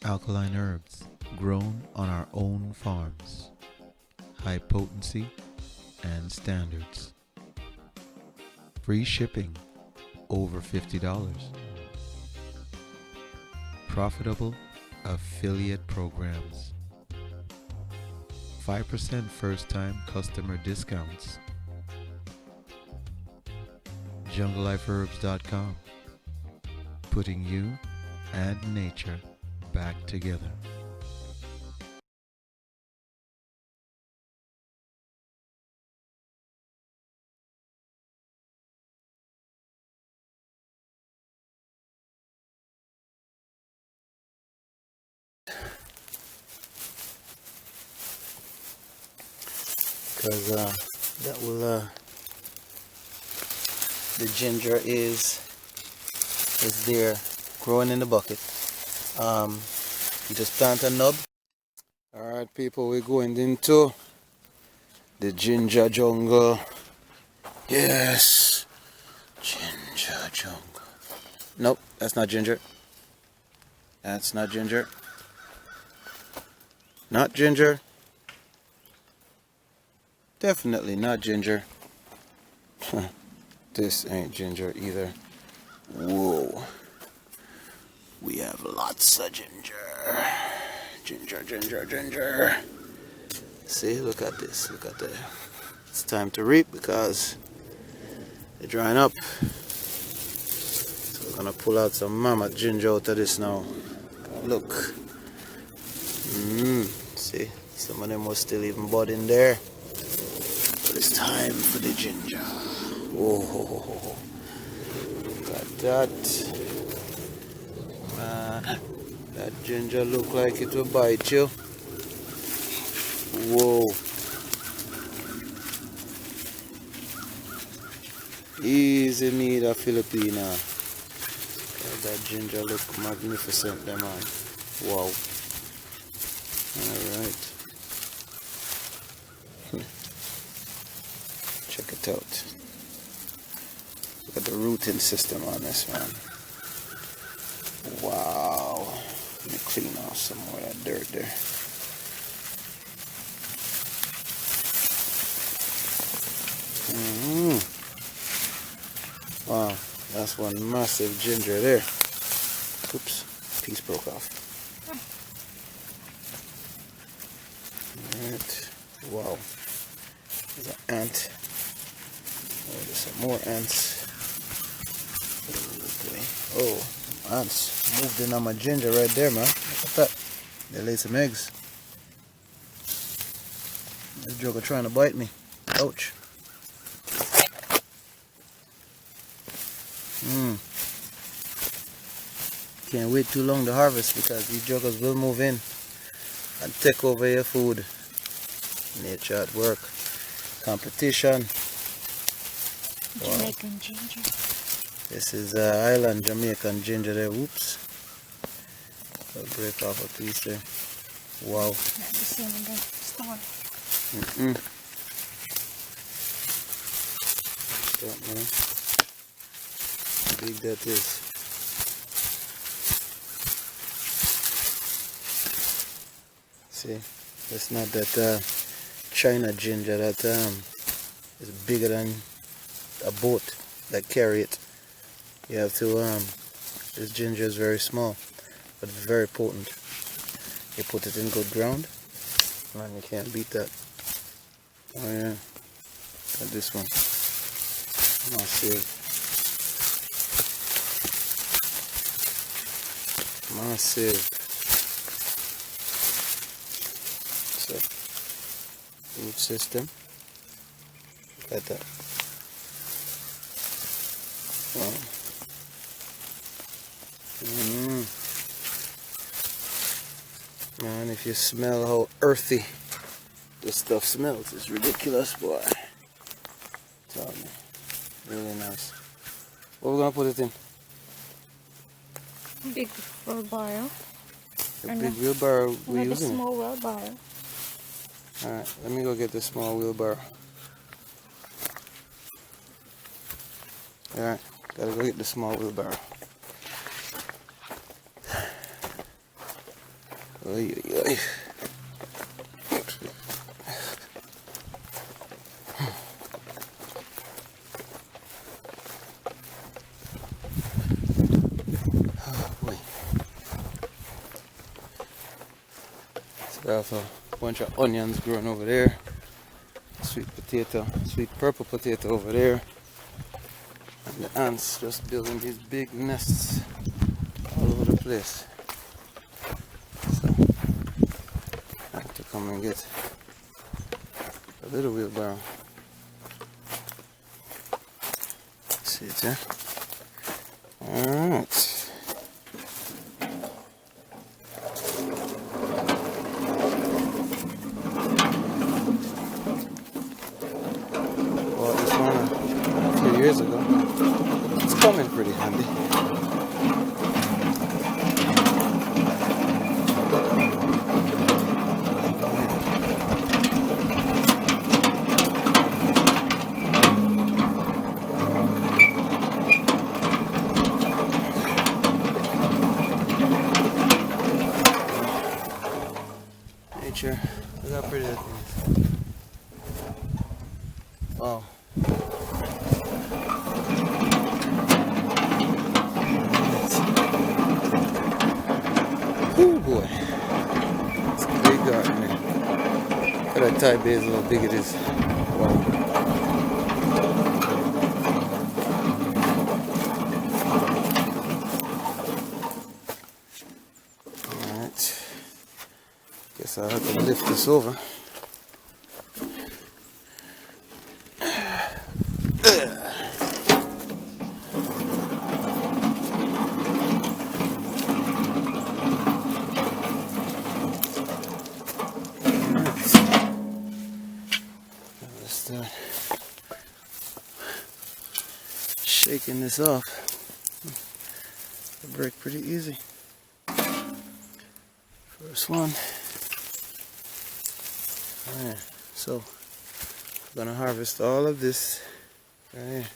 Alkaline herbs grown on our own farms, high potency and standards. Free shipping over $50. Profitable affiliate programs. 5% first time customer discounts. JungleLifeHerbs.com, putting you and nature back together. Because that will the ginger is there growing in the bucket. You just plant a nub. Alright people, we're going into the ginger jungle. Yes, ginger jungle. Nope, that's not ginger. That's not ginger. Not ginger. Definitely not ginger. This ain't ginger either. Whoa. We have lots of ginger. Ginger, ginger, ginger. See, look at this. Look at that. It's time to reap because they're drying up. So we're gonna pull out some mama ginger out of this now. Look. See, some of them was still even budding there. But it's time for the ginger. Whoa. Look at that. Man, that ginger look like it will bite you. Whoa. Easy me, the Filipina. That ginger look magnificent there, man. Wow. Alright. Check it out. Look at the rooting system on this one. Wow. Let me clean off some more of that dirt there. Wow, that's one massive ginger there. Oops, piece broke off. Alright, wow. There's an ant. Oh, there's some more ants. Okay. Oh, ants moved in on my ginger right there, man. Look at that. They laid some eggs. This joker trying to bite me. Ouch. Can't wait too long to harvest because these jokers will move in and take over your food. Nature at work. Competition. Wow. Jamaican ginger. This is island Jamaican ginger there. Whoops. I'll break off a piece there. Wow. Not the same in the store. That, man. How big that is. See, that's not that China ginger that is bigger than a boat that carry it. You have to this ginger is very small but very potent. You put it in good ground, man, you can't beat that. Oh yeah, got this one. Massive. Massive. So, root system. Look at that. Wow. Man, if you smell how earthy this stuff smells, it's ridiculous, boy. Tell me. Really nice. What are we gonna put it in? Big wheelbarrow. A big wheelbarrow we're Not a using? small wheelbarrow. Alright, let me go get the small wheelbarrow. Alright, gotta go get the small wheelbarrow. Oy, oy, oy. Oh boy. So we have a bunch of onions growing over there. Sweet potato, sweet purple potato over there. And the ants just building these big nests all over the place. So I have to come and get a little wheelbarrow. See it here? Alright. Bought this one a few years ago. It's coming pretty handy. Nature, look how pretty that thing is. Wow. Oh boy. It's a big garden there. Look at that Thai basil, how big it is. Wow. Alright. Guess I'll have to lift this over. Let's start shaking this off. It'll break pretty easy. First one. Alright, so I'm gonna harvest all of this right here.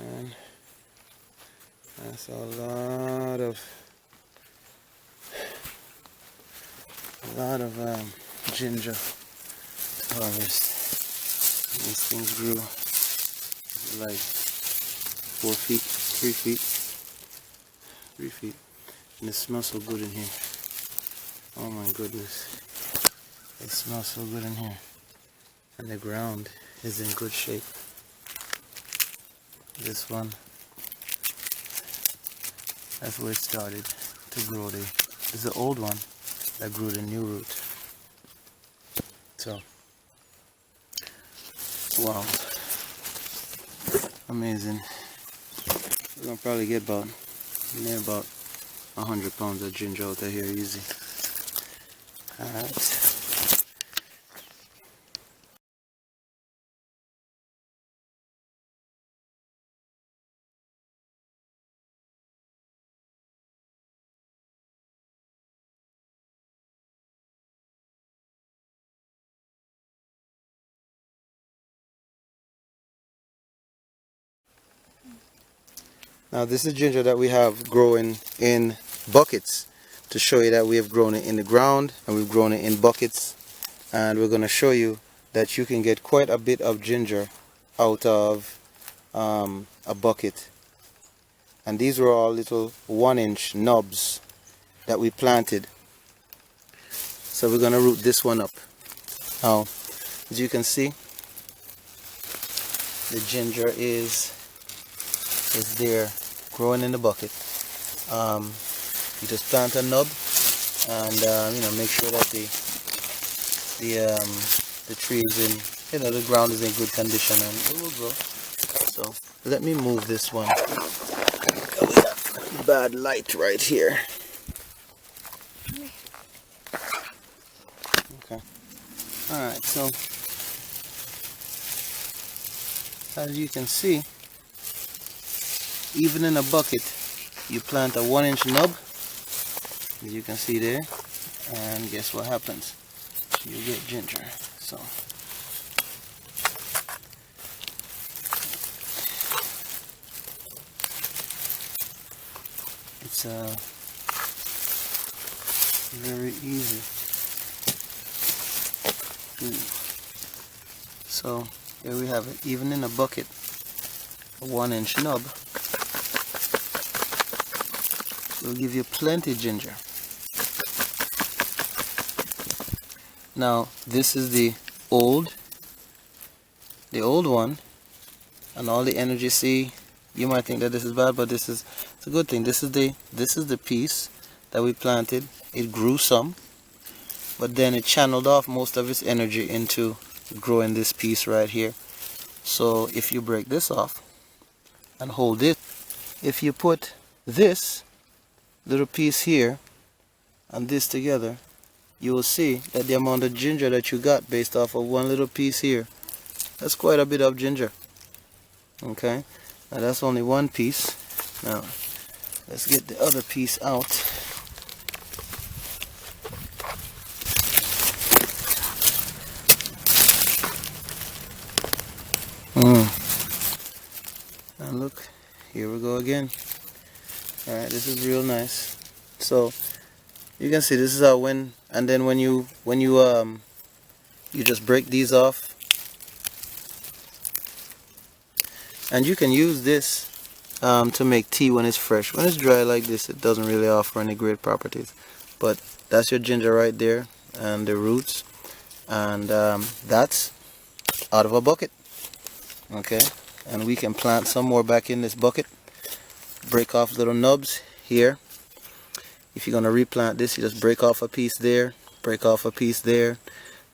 And that's a lot of ginger to harvest. These things grew like 4 feet, 3 feet, 3 feet, and it smells so good in here. Oh my goodness, it smells so good in here, and the ground is in good shape. This one, that's where it started to grow. This is the old one that grew the new root. So, wow, amazing. We're gonna probably get about 100 pounds of ginger out of here easy. Alright. Now this is ginger that we have growing in buckets, to show you that we have grown it in the ground and we've grown it in buckets, and we're going to show you that you can get quite a bit of ginger out of a bucket. And these were all little 1-inch nubs that we planted. So we're going to root this one up. Now as you can see, the ginger is there growing in the bucket. You just plant a nub and you know, make sure that the tree is in, you know, the ground is in good condition, and it will grow. So let me move this one. We got bad light right here. Okay. Alright, so as you can see, even in a bucket, you plant a 1-inch nub, as you can see there, and guess what happens? You get ginger. So Very easy. So here we have it. Even in a bucket, a 1-inch nub will give you plenty ginger. Now this is the old one, and all the energy. See, you might think that this is bad, but it's a good thing. This is the piece that we planted. It grew some, but then it channeled off most of its energy into growing this piece right here. So if you break this off and hold it, if you put this little piece here and this together, you will see that the amount of ginger that you got based off of one little piece here, that's quite a bit of ginger. Okay, now that's only one piece. Now let's get the other piece out. And look, here we go again. Alright, this is real nice. So you can see this is how when you just break these off, and you can use this to make tea when it's fresh. When it's dry like this, it doesn't really offer any great properties. But that's your ginger right there, and the roots, and that's out of a bucket. Okay, and we can plant some more back in this bucket. Break off little nubs here. If you're gonna replant this, you just break off a piece there, break off a piece there,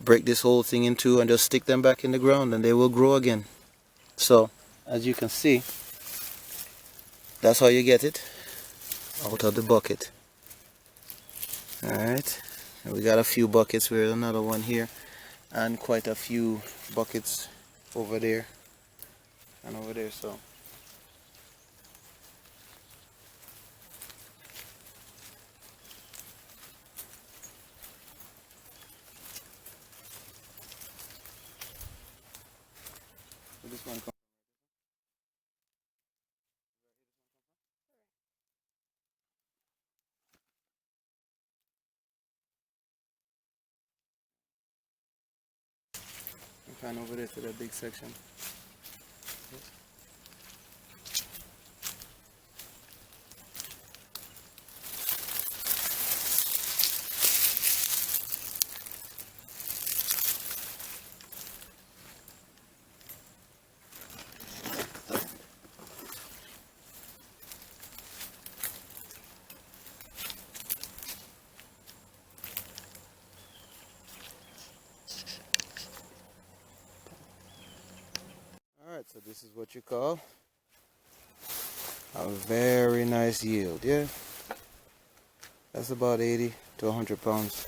break this whole thing in two, and just stick them back in the ground, and they will grow again. So as you can see, that's how you get it out of the bucket. Alright, we got a few buckets. There's another one here, and quite a few buckets over there and over there. So this one. Pan over there to that big section. Alright, so this is what you call a very nice yield. Yeah, that's about 80 to 100 pounds.